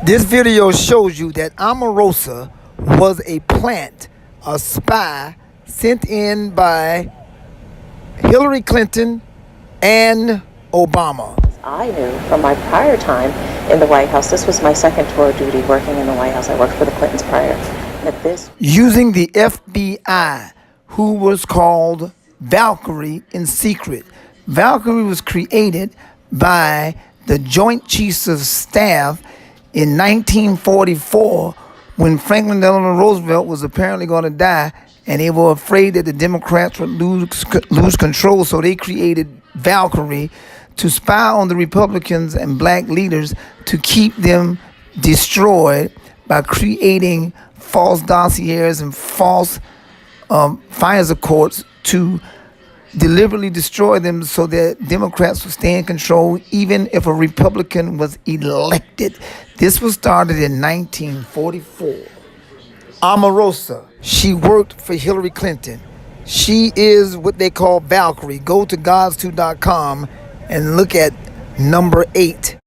This video shows you that OMAROSA was a plant, a spy sent in by Hillary Clinton and Obama. I knew from my prior time in the White House, this was my second tour of duty working in the White House. I worked for the Clintons prior. Using the FBI, who was called Valkyrie in secret. Valkyrie was created by the Joint Chiefs of Staff in 1944 when Franklin Delano Roosevelt was apparently going to die, and they were afraid that the Democrats would lose control, so they created Valkyrie to spy on the Republicans and black leaders to keep them destroyed by creating false dossiers and false FISA courts to deliberately destroy them so that Democrats would stay in control even if a Republican was elected. This was started in 1944. OMAROSA, she worked for Hillary Clinton. She is what they call Valkyrie. Go to gods2.com and look at number 8.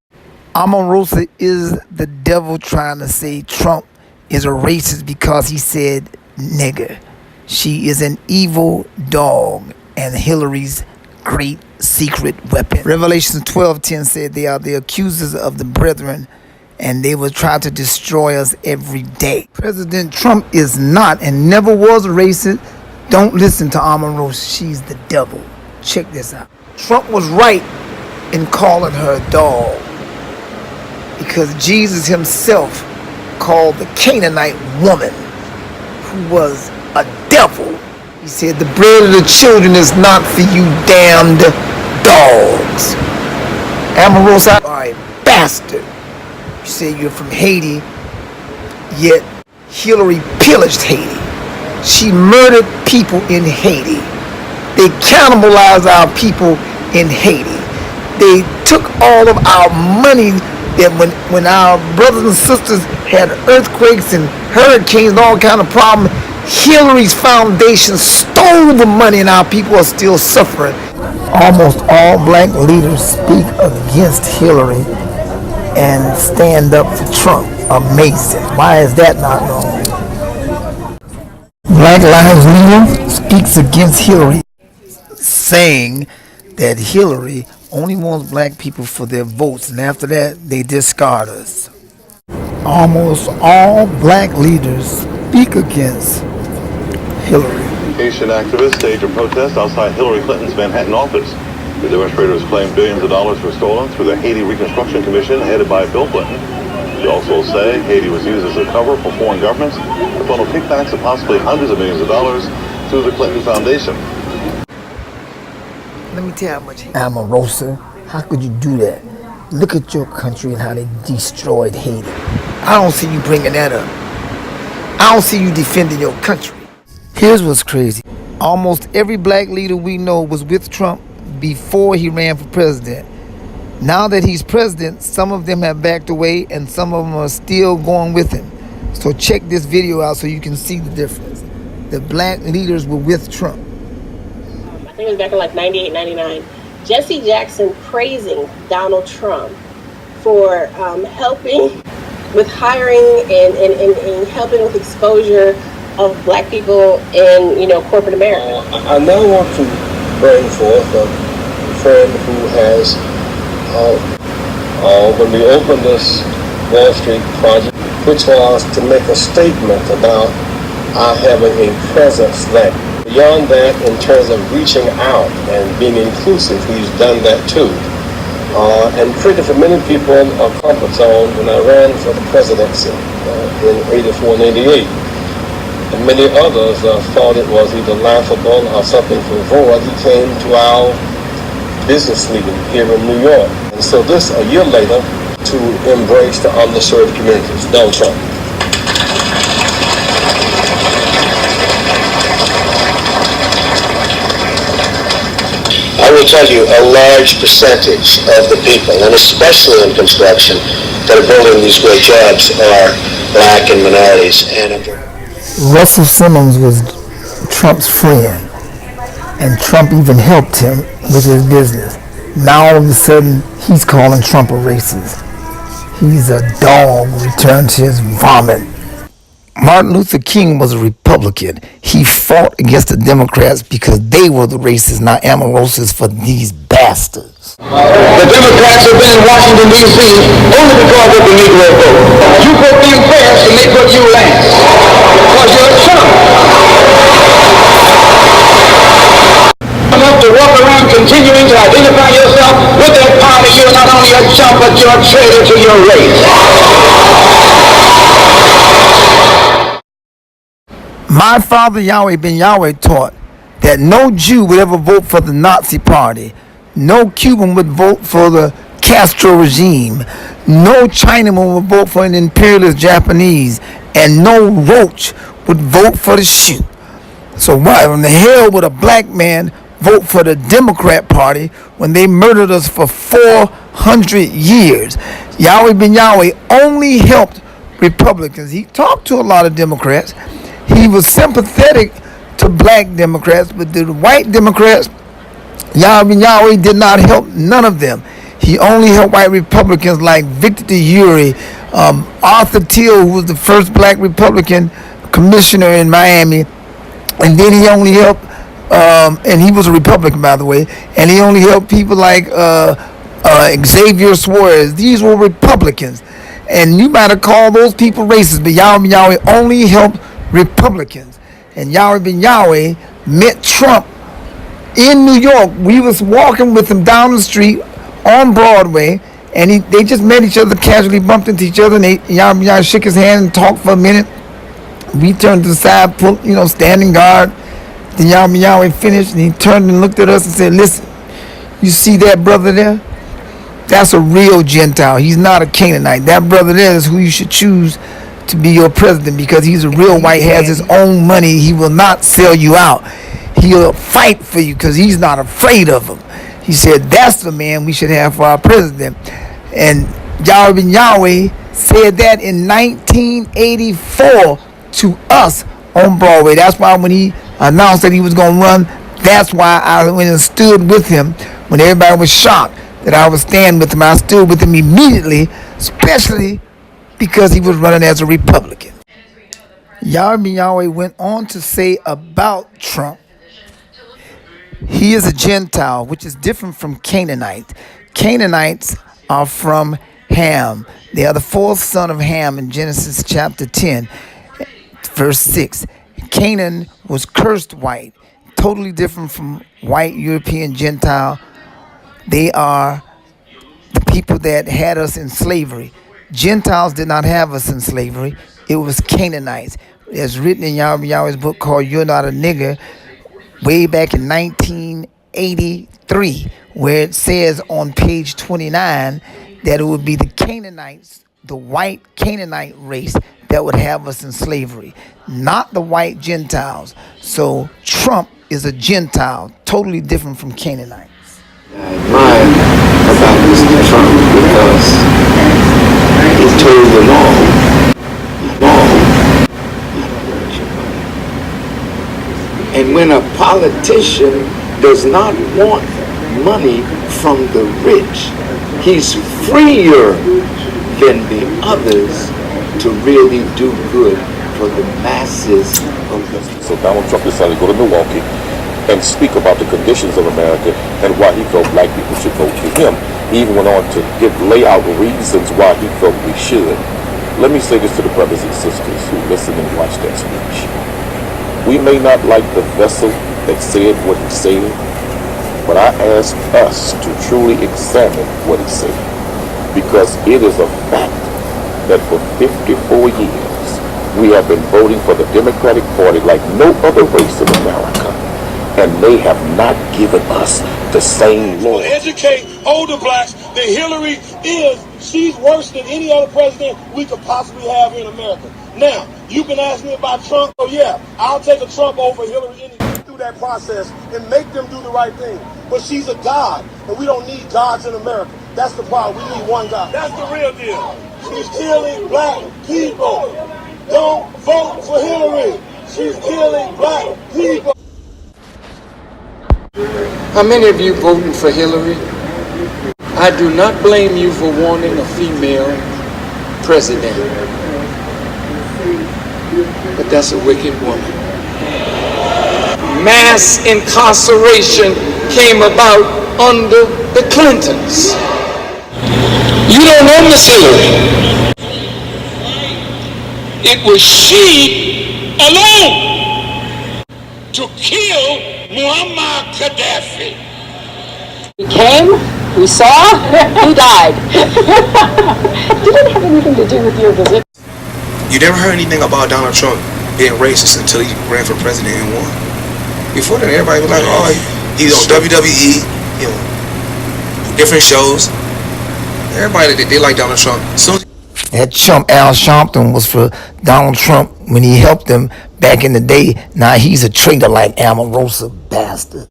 OMAROSA is the devil trying to say Trump is a racist because he said nigger. She is an evil dog and Hillary's great secret weapon. Revelation 12:10 said they are the accusers of the brethren and they will try to destroy us every day. President Trump is not and never was a racist. Don't listen to OMAROSA. She's the devil. Check this out. Trump was right in calling her a dog because Jesus himself called the Canaanite woman, who was a devil. He said, the bread of the children is not for you damned dogs. OMAROSA, you are a bastard. You say you're from Haiti, yet Hillary pillaged Haiti. She murdered people in Haiti. They cannibalized our people in Haiti. They took all of our money that when our brothers and sisters had earthquakes and hurricanes and all kind of problems, Hillary's foundation stole the money and our people are still suffering. Almost all black leaders speak against Hillary and stand up for Trump. Amazing. Why is that not wrong? Black Lives Matter speaks against Hillary, saying that Hillary only wants black people for their votes, and after that, they discard us. Almost all black leaders speak against Hillary. Haitian activists staged a protest outside Hillary Clinton's Manhattan office. The demonstrators claim billions of dollars were stolen through the Haiti Reconstruction Commission headed by Bill Clinton. They also say Haiti was used as a cover for foreign governments to funnel kickbacks of possibly hundreds of millions of dollars through the Clinton Foundation. Let me tell you how much. OMAROSA, how could you do that? Look at your country and how they destroyed Haiti. I don't see you bringing that up. I don't see you defending your country. Here's what's crazy. Almost every black leader we know was with Trump before he ran for president. Now that he's president, some of them have backed away and some of them are still going with him. So check this video out so you can see the difference. The black leaders were with Trump. I think it was back in like 98, 99. Jesse Jackson praising Donald Trump for helping with hiring and helping with exposure of black people in, corporate America. I now want to bring forth a friend who has, when we opened this Wall Street project, which was to make a statement about our having a presence there. Beyond that, in terms of reaching out and being inclusive, he's done that too. And created for many people a comfort zone when I ran for the presidency in 84 and 88. And many others thought it was either laughable or something for void. He came to our business meeting here in New York. And so this, a year later, to embrace the underserved communities. Donald Trump. I will tell you, a large percentage of the people, and especially in construction, that are building these great jobs are black and minorities. Russell Simmons was Trump's friend, and Trump even helped him with his business. Now all of a sudden, he's calling Trump a racist. He's a dog returned to his vomit. Martin Luther King was a Republican. He fought against the Democrats because they were the racists, not Omarosas for these bastards. The Democrats have been in Washington, D.C. only because of the Negro vote. You put them first and they put you last. Because you're a chump. Enough to walk around continuing to identify yourself with that party, you're not only a chump, but you're a traitor to your race. My father Yahweh ben Yahweh taught that no Jew would ever vote for the Nazi party, no Cuban would vote for the Castro regime, no Chinaman would vote for an imperialist Japanese, and no roach would vote for the shoe. So why in the hell would a black man vote for the Democrat Party when they murdered us for 400 years? Yahweh ben Yahweh only helped Republicans. He talked to a lot of Democrats. He was sympathetic to black Democrats, but the white Democrats, Yahweh ben Yahweh did not help none of them. He only helped white Republicans like Victor Uri, Arthur Till, who was the first black Republican commissioner in Miami. And then he only helped, and he was a Republican, by the way, and he only helped people like Xavier Suarez. These were Republicans. And you might have called those people racist, but Yahweh ben Yahweh only helped Republicans. And Yahweh ben Yahweh met Trump in New York. We was walking with him down the street on Broadway, and they just met each other, casually bumped into each other, and Yahweh ben Yahweh shook his hand and talked for a minute. We turned to the side, standing guard. Then Yahweh ben Yahweh finished, and he turned and looked at us and said, "Listen, you see that brother there? That's a real Gentile. He's not a Canaanite. That brother there is who you should choose to be your president, because he's a real white, has his own money. He will not sell you out. He'll fight for you because he's not afraid of him." He said, "That's the man we should have for our president." And Yahweh ben Yahweh said that in 1984 to us on Broadway. That's why when he announced that he was going to run, that's why I went and stood with him when everybody was shocked that I would stand with him. I stood with him immediately, especially because he was running as a Republican. Yahweh ben Yahweh went on to say about Trump, he is a Gentile, which is different from Canaanite. Canaanites are from Ham. They are the fourth son of Ham in Genesis chapter 10, verse 6. Canaan was cursed white, totally different from white European Gentile. They are the people that had us in slavery. Gentiles did not have us in slavery. It was Canaanites. It's written in Yahweh ben Yahweh's book called You're Not a Nigger, way back in 1983, where it says on page 29 that it would be the Canaanites, the white Canaanite race, that would have us in slavery, not the white Gentiles. So Trump is a Gentile, totally different from Canaanites. I admire about Mr. Trump because he told them all, and when a politician does not want money from the rich, he's freer than the others to really do good for the masses of the people. So Donald Trump decided to go to Milwaukee and speak about the conditions of America and why he felt black people should vote for him. He even went on to lay out reasons why he felt we should. Let me say this to the brothers and sisters who listen and watch that speech. We may not like the vessel that said what he said, but I ask us to truly examine what he said, because it is a fact that for 54 years we have been voting for the Democratic Party like no other race in America, and they have not given us the same law. Educate older blacks that Hillary she's worse than any other president we could possibly have in America. Now, you can ask me about Trump. Oh yeah, I'll take a Trump over Hillary through that process and make them do the right thing. But she's a god, and we don't need gods in America. That's the problem. We need one God. That's the real deal. She's killing black people. Don't vote for Hillary. She's killing black people. How many of you voting for Hillary? I do not blame you for wanting a female president. But that's a wicked woman. Mass incarceration came about under the Clintons. You don't know Miss Hillary. It was she alone to kill Muammar Gaddafi. We came, we saw, he died. Did it have anything to do with your visit? You never heard anything about Donald Trump being racist until he ran for president and won. Before then, everybody was like, oh, he's on WWE, you know, different shows. Everybody, they like Donald Trump. So That chump Al Sharpton was for Donald Trump when he helped him back in the day. Now he's a traitor like Omarosa bastard.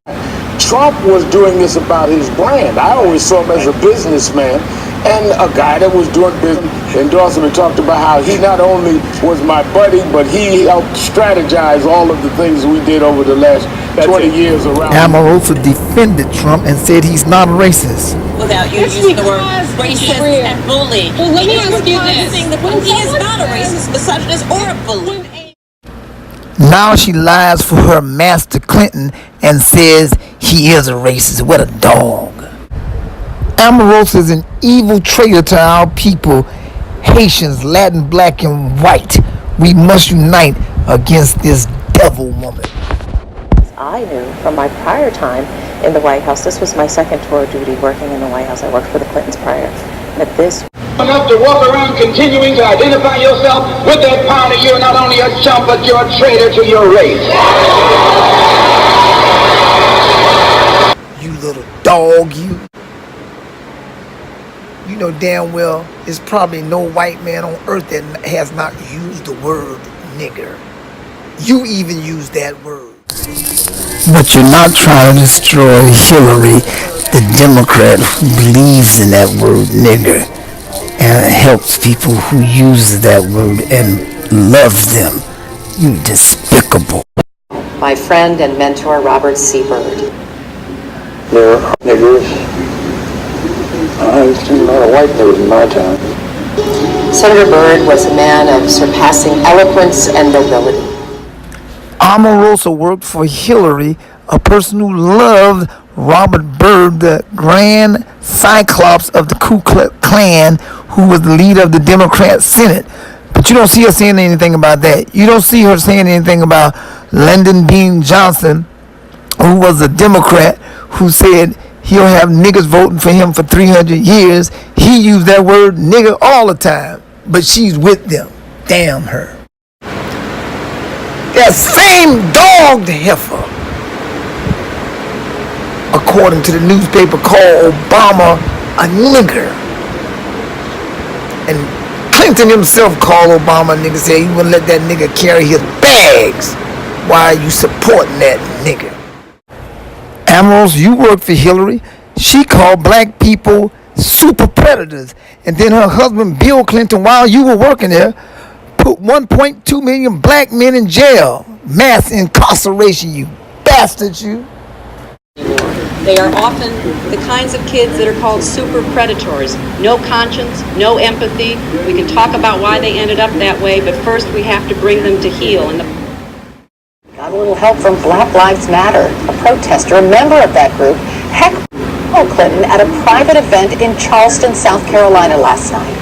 Trump was doing this about his brand. I always saw him as a businessman and a guy that was doing business. Endorsement talked about how he not only was my buddy, but he helped strategize all of the things we did over the last 20 years around. Omarosa defended Trump and said he's not a racist. Without you using the word racist and bully. Well, let me ask you this. He is not a racist, misogynist, or a bully. Now she lies for her master Clinton and says he is a racist. What a dog. Omarosa is an evil traitor to our people, Haitians, Latin, black, and white. We must unite against this devil woman. I knew from my prior time in the White House, this was my second tour of duty working in the White House. I worked for the Clintons prior, that this enough to walk around continuing to identify yourself with that power that you're not only a chump, but you're a traitor to your race. You little dog, you. You know damn well there's probably no white man on earth that has not used the word nigger. You even use that word. But you're not trying to destroy Hillary, the Democrat who believes in that word nigger and helps people who use that word and loves them. You despicable. My friend and mentor, Robert Seabird. There are niggers. I've seen a lot of white niggers in my time. Senator Byrd was a man of surpassing eloquence and nobility. Omarosa worked for Hillary, a person who loved Robert Byrd, the grand cyclops of the Ku Klux Klan, who was the leader of the Democrat Senate. But you don't see her saying anything about that. You don't see her saying anything about Lyndon B. Johnson, who was a Democrat, who said he'll have niggas voting for him for 300 years. He used that word nigger all the time, but she's with them. Damn her. That same dogged heifer, according to the newspaper, called Obama a nigger. And Clinton himself called Obama a nigger, said he wouldn't let that nigger carry his bags. Why are you supporting that nigger? Omarosa, you worked for Hillary. She called black people super predators. And then her husband, Bill Clinton, while you were working there, put 1.2 million black men in jail. Mass incarceration, you bastards, you. They are often the kinds of kids that are called super predators. No conscience, no empathy. We can talk about why they ended up that way, but first we have to bring them to heel. And Got a little help from Black Lives Matter, a protester, a member of that group, heckled Bill Clinton at a private event in Charleston, South Carolina last night.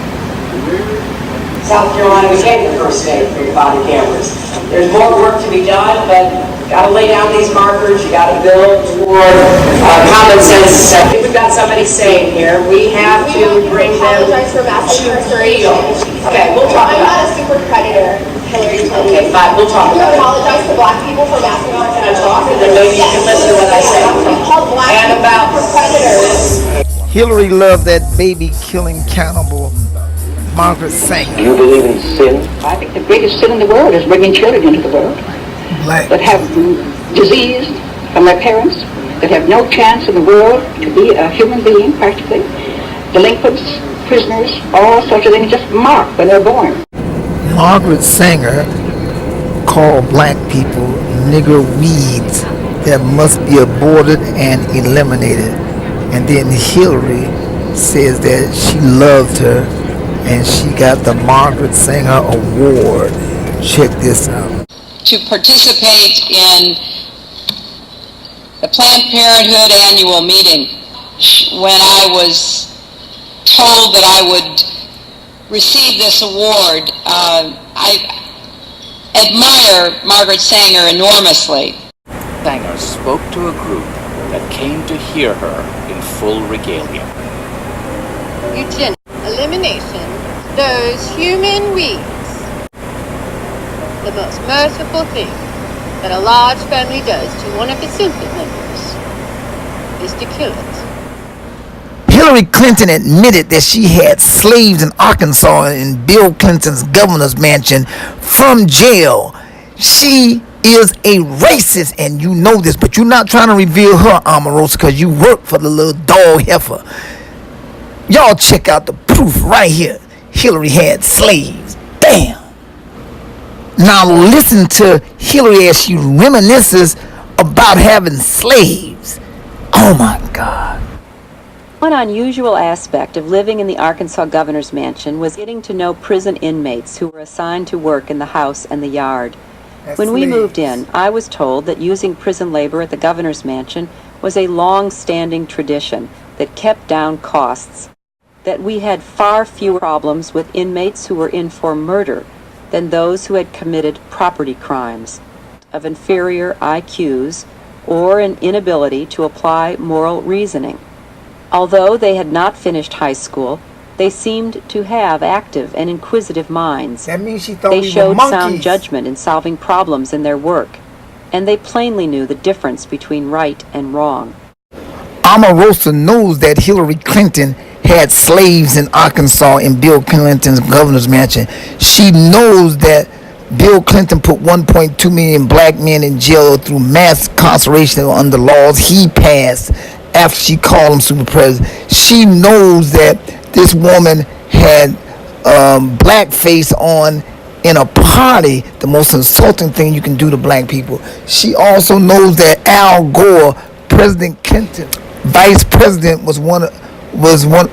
South Carolina became the first state for body cameras. There's more work to be done, but you got to lay down these markers. You got to build toward common sense. I think we've got somebody saying here we have to bring them to heel. Okay, we'll talk about it. I'm not a super predator, Hillary Clinton. Okay, fine, we'll talk about it. You apologize to black people for massing on. Can I talk? And then maybe you can listen to what I say. Called black and people about predators. Hillary loved that baby-killing cannibal Margaret Sanger. Do you believe in sin? I think the greatest sin in the world is bringing children into the world that have disease from their parents, that have no chance in the world to be a human being, practically. Delinquents, prisoners, all sorts of things just marked when they're born. Margaret Sanger called black people nigger weeds that must be aborted and eliminated. And then Hillary says that she loved her and she got the Margaret Sanger Award. Check this out. To participate in the Planned Parenthood annual meeting when I was told that I would receive this award. I admire Margaret Sanger enormously. Sanger spoke to a group that came to hear her in full regalia. Eugenics, elimination, those human weeds. The most merciful thing that a large family does to one of its infant members is to kill it. Hillary Clinton admitted that she had slaves in Arkansas in Bill Clinton's governor's mansion from jail. She is a racist, and you know this, but you're not trying to reveal her, Omarosa, because you work for the little dog heifer. Y'all check out the proof right here. Hillary had slaves. Bam! Now listen to Hillary as she reminisces about having slaves. Oh my God. One unusual aspect of living in the Arkansas governor's mansion was getting to know prison inmates who were assigned to work in the house and the yard. When we moved in, I was told that using prison labor at the governor's mansion was a long-standing tradition that kept down costs, that we had far fewer problems with inmates who were in for murder than those who had committed property crimes of inferior IQs or an inability to apply moral reasoning. Although they had not finished high school, they seemed to have active and inquisitive minds. That means she thought they we showed were monkeys. sound judgment in solving problems in their work, and they plainly knew the difference between right and wrong. Omarosa knows that Hillary Clinton had slaves in Arkansas in Bill Clinton's governor's mansion. She knows that Bill Clinton put 1.2 million black men in jail through mass incarceration under laws he passed after she called him super president. She knows that this woman had blackface on in a party, the most insulting thing you can do to black people. She also knows that Al Gore, President Clinton, vice president, was one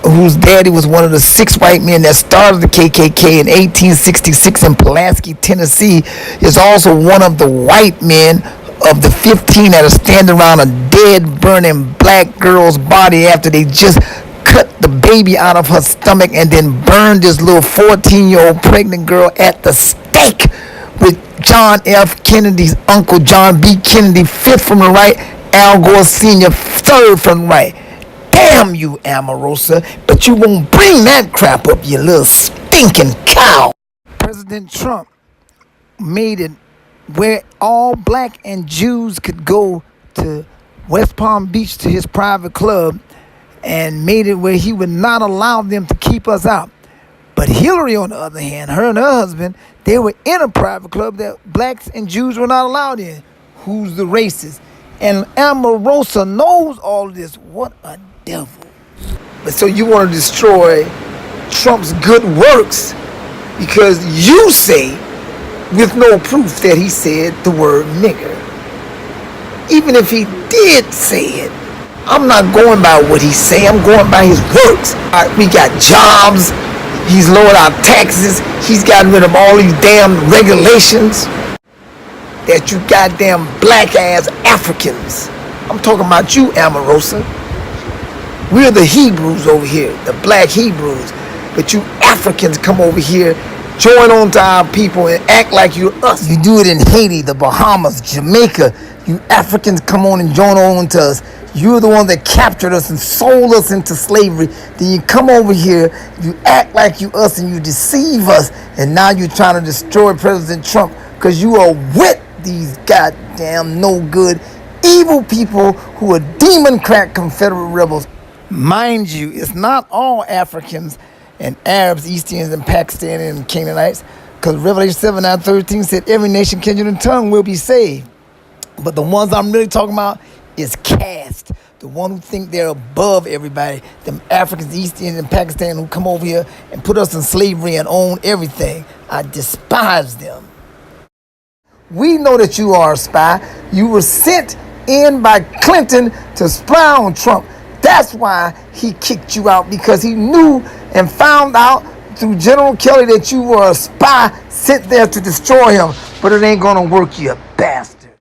whose daddy was one of the 6 white men that started the KKK in 1866 in Pulaski, Tennessee, is also one of the white men of the 15 that are standing around a dead, burning black girl's body after they just cut the baby out of her stomach and then burned this little 14-year-old pregnant girl at the stake with John F. Kennedy's uncle, John B. Kennedy, 5th from the right, Al Gore Sr., 3rd from the right. Damn you, Omarosa, but you won't bring that crap up, you little stinking cow. President Trump made it where all black and Jews could go to West Palm Beach to his private club, and made it where he would not allow them to keep us out. But Hillary, on the other hand, her and her husband, they were in a private club that blacks and Jews were not allowed in. Who's the racist? And Omarosa knows all of this. What a devil. But so you want to destroy Trump's good works because you say, with no proof, that he said the word nigger. Even if he did say it, I'm not going by what he say, I'm going by his works. We got jobs, he's lowered our taxes, he's gotten rid of all these damn regulations that you goddamn black ass Africans. I'm talking about you, Omarosa. We're the Hebrews over here, the black Hebrews. But you Africans come over here, join on to our people and act like you're us. You do it in Haiti, the Bahamas, Jamaica. You Africans come on and join on to us. You're the one that captured us and sold us into slavery. Then you come over here, you act like you us and you deceive us. And now you're trying to destroy President Trump because you are with these goddamn no good, evil people who are demon-cracked Confederate rebels. Mind you, it's not all Africans and Arabs, East Indians, and Pakistani and Canaanites, because Revelation 7:13 said every nation, kindred, and tongue will be saved. But the ones I'm really talking about is caste. The one who think they're above everybody. Them Africans, East Indians, and Pakistan who come over here and put us in slavery and own everything. I despise them. We know that you are a spy. You were sent in by Clinton to spy on Trump. That's why he kicked you out, because he knew and found out through General Kelly that you were a spy sent there to destroy him, but it ain't gonna work, you bastard.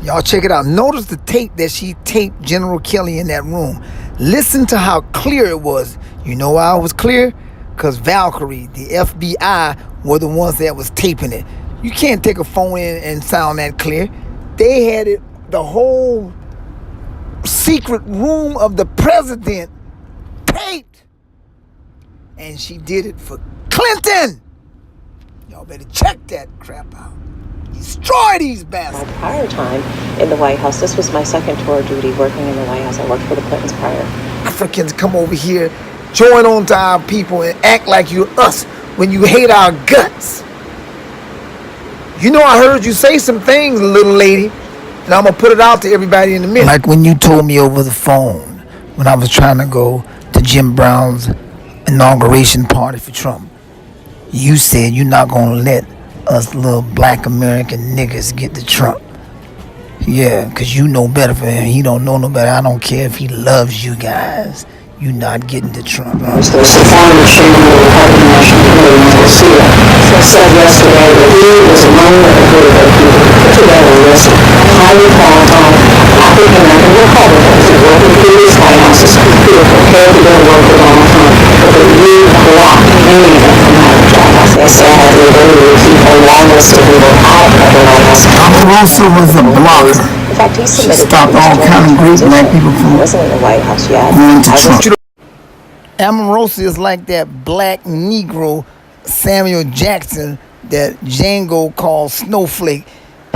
Y'all check it out. Notice the tape that she taped General Kelly in that room. Listen to how clear it was. You know why it was clear? Because Valkyrie, the FBI, were the ones that was taping it. You can't take a phone in and sound that clear. They had it, the whole secret room of the president taped. And she did it for Clinton. Y'all better check that crap out. Destroy these bastards. My prior time in the White House, this was my second tour of duty working in the White House. I worked for the Clintons prior. Africans come over here, join on to our people and act like you're us when you hate our guts. You know, I heard you say some things, little lady, and I'm going to put it out to everybody in a minute. Like when you told me over the phone when I was trying to go to Jim Brown's inauguration party for Trump. You said you're not going to let us little black American niggas get to Trump. Yeah, because you know better for him. He don't know no better. I don't care if he loves you guys. You not getting to Trump. The former chairman of the Republican National Committee, said yesterday that he was among the group of people who put together a list of highly qualified African-American Republicans who worked in previous White Houses who were prepared to go to work with Donald Trump, but that you blocked any of them from having jobs. They said had the ability to keep a long list of people out of the White House. Omarosa was a blocker. In fact, he She submitted stopped all kind of great black people from wasn't in the White House yet. going to Trump. Omarosa is like that black Negro Samuel Jackson that Django called Snowflake.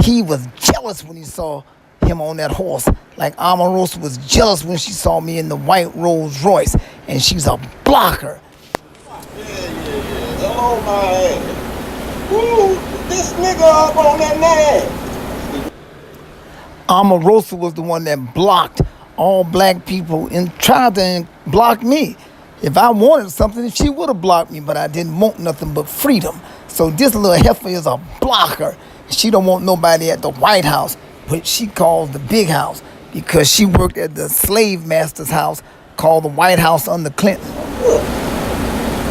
He was jealous when he saw him on that horse. Like Omarosa was jealous when she saw me in the white Rolls Royce, and she's a blocker. Hello, my ass. Woo, this nigga up on that name. Omarosa was the one that blocked all black people and tried to block me. If I wanted something, she would have blocked me, but I didn't want nothing but freedom. So this little heifer is a blocker. She don't want nobody at the White House, which she calls the big house, because she worked at the slave master's house called the White House under Clinton. Look,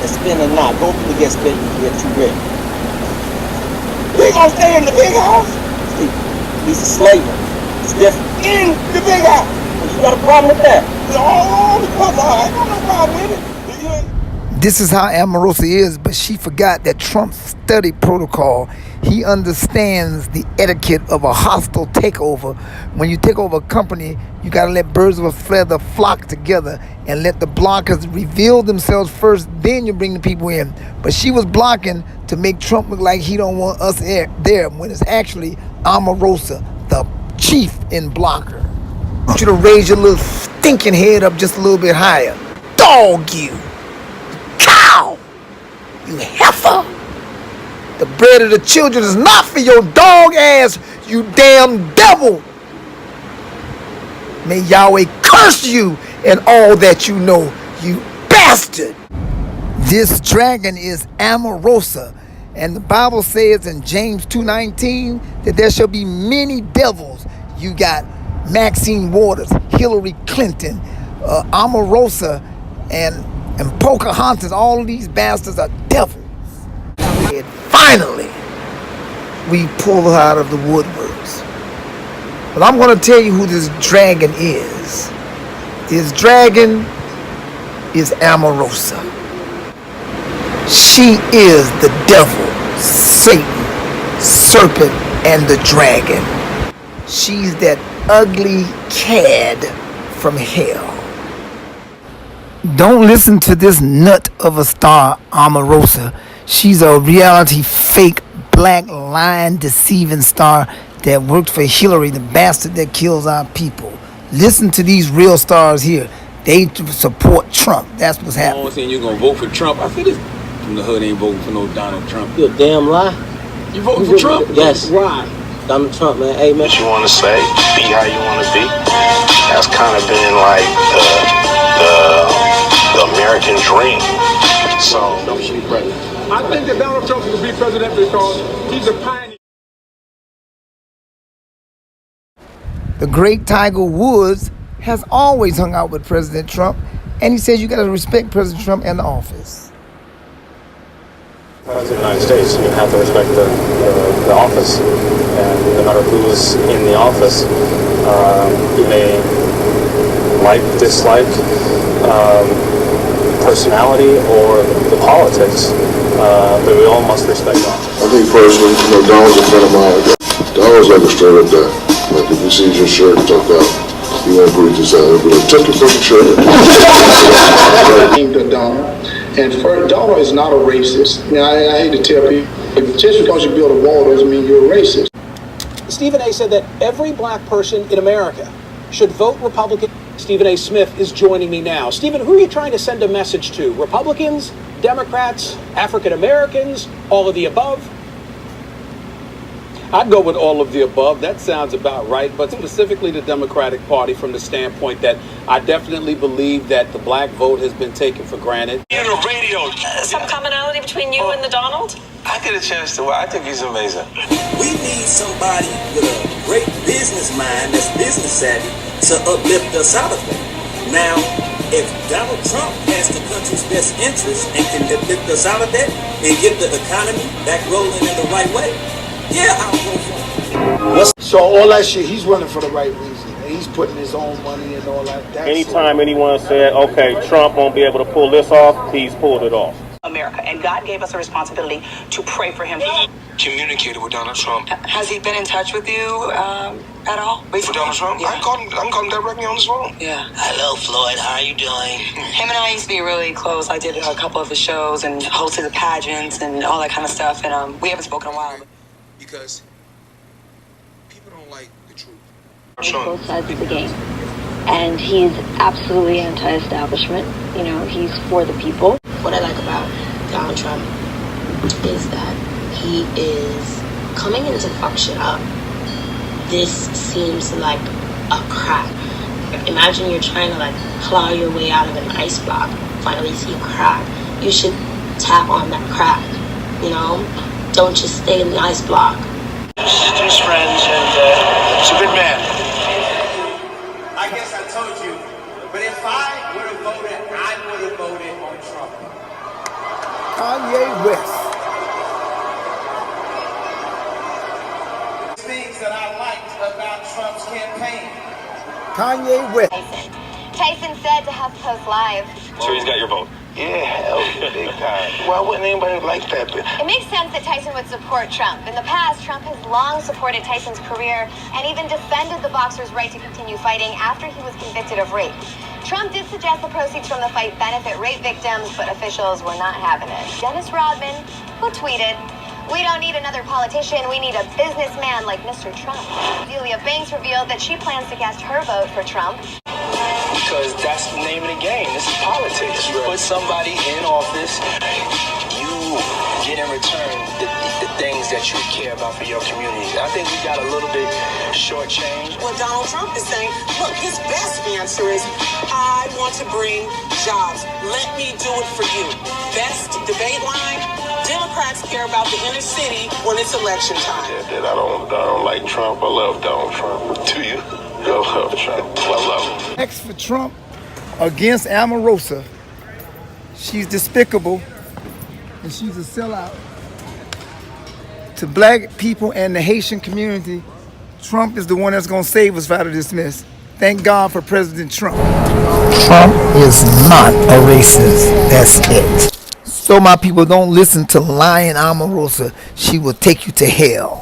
let's spend a night. Go to the guest bedroom, get you ready. We gonna stay in the big house? See, he's a slaver. It's different. In the big house. You got a problem with that? I ain't got no problem with it. This is how Omarosa is, but she forgot that Trump studied protocol. He understands the etiquette of a hostile takeover. When you take over a company, you got to let birds of a feather flock together and let the blockers reveal themselves first, then you bring the people in. But she was blocking to make Trump look like he don't want us there, when it's actually Omarosa, the chief in blocker. I want you to raise your little stinking head up just a little bit higher. Dog you! Cow! You heifer! The bread of the children is not for your dog ass, you damn devil! May Yahweh curse you and all that you know, you bastard! This dragon is Omarosa, and the Bible says in James 2:19 that there shall be many devils. You got Maxine Waters, Hillary Clinton, Omarosa, and Pocahontas. All of these bastards are devils. And finally, we pull her out of the woodworks. But I'm going to tell you who this dragon is. This dragon is Omarosa. She is the devil, Satan, serpent, and the dragon. She's that ugly cad from hell. Don't listen to this nut of a star, Omarosa. She's a reality fake, black, lying, deceiving star that worked for Hillary, the bastard that kills our people. Listen to these real stars here. They support Trump. That's what's happening. I'm saying you're going to vote for Trump. I said this from the hood ain't voting for no Donald Trump. You're a damn lie. You voting for Trump? Yes. Why? Donald Trump, man. Hey, man. What you want to say, be how you want to be. That's kind of been like the American dream. So, I think that Donald Trump will be president because he's a pioneer. The great Tiger Woods has always hung out with President Trump, and he says you got to respect President Trump and the office. President of the United States, you have to respect the office. And no matter who's in the office, you may like, dislike personality or the politics, but we all must respect the office. I think personally, Donald's a friend of mine. Donald's like a straight up guy. Like if he sees your shirt tucked out, he won't breathe his out. He'll be like, tuck your fucking shirt. Donald. And Donald is not a racist. Now, I hate to tell people, just because you build a wall doesn't mean you're a racist. Stephen A. said that every black person in America should vote Republican. Stephen A. Smith is joining me now. Stephen, who are you trying to send a message to? Republicans, Democrats, African Americans, all of the above? I'd go with all of the above. That sounds about right, but specifically the Democratic Party from the standpoint that I definitely believe that the black vote has been taken for granted. In the radio. Some commonality between you and the Donald? I get a chance to, I think he's amazing. We need somebody with a great business mind that's business savvy to uplift us out of it. Now, if Donald Trump has the country's best interest and can uplift us out of that and get the economy back rolling in the right way, yeah, I'll go for it. So all that shit, he's running for the right reason. And he's putting his own money and all that. Anytime anyone said, okay, Trump won't be able to pull this off, he's pulled it off. America, and God gave us a responsibility to pray for him. Communicated with Donald Trump. Has he been in touch with you at all? For Donald Trump? Yeah. I'm calling directly on his phone. Yeah. Hello, Floyd. How are you doing? Him and I used to be really close. I did a couple of his shows and hosted the pageants and all that kind of stuff, and we haven't spoken in a while. Because people don't like the truth. Both sides of the game. And he's absolutely anti-establishment. You know, he's for the people. What I like about Donald Trump is that he is coming in to fuck shit up. This seems like a crack. Imagine you're trying to like claw your way out of an ice block, finally see a crack. You should tap on that crack, you know? Don't just stay in the ice block. Just friends, and he's a good man. I guess I told you, but if I would have voted, I would have voted on Trump. Kanye West. Things that I liked about Trump's campaign. Kanye West. Tyson said to HuffPost Live. So he's got your vote. Yeah, hell yeah, big time. Why wouldn't anybody like that? It makes sense that Tyson would support Trump. In the past, Trump has long supported Tyson's career and even defended the boxer's right to continue fighting after he was convicted of rape. Trump did suggest the proceeds from the fight benefit rape victims, but officials were not having it. Dennis Rodman, who tweeted, "We don't need another politician, we need a businessman like Mr. Trump." Azealia Banks revealed that she plans to cast her vote for Trump. Because that's the name of the game. This is politics. You put somebody in office, you get in return the things that you care about for your community. I think we got a little bit shortchanged. What Donald Trump is saying, look, his best answer is, I want to bring jobs. Let me do it for you. Best debate line, Democrats care about the inner city when it's election time. I don't like Trump. I love Donald Trump. Do you? I love Trump. I love him. Next for Trump against OMAROSA. She's despicable and she's a sellout. To black people and the Haitian community, Trump is the one that's going to save us out of this mess. Thank God for President Trump. Trump is not a racist. That's it. So my people, don't listen to lying OMAROSA. She will take you to hell.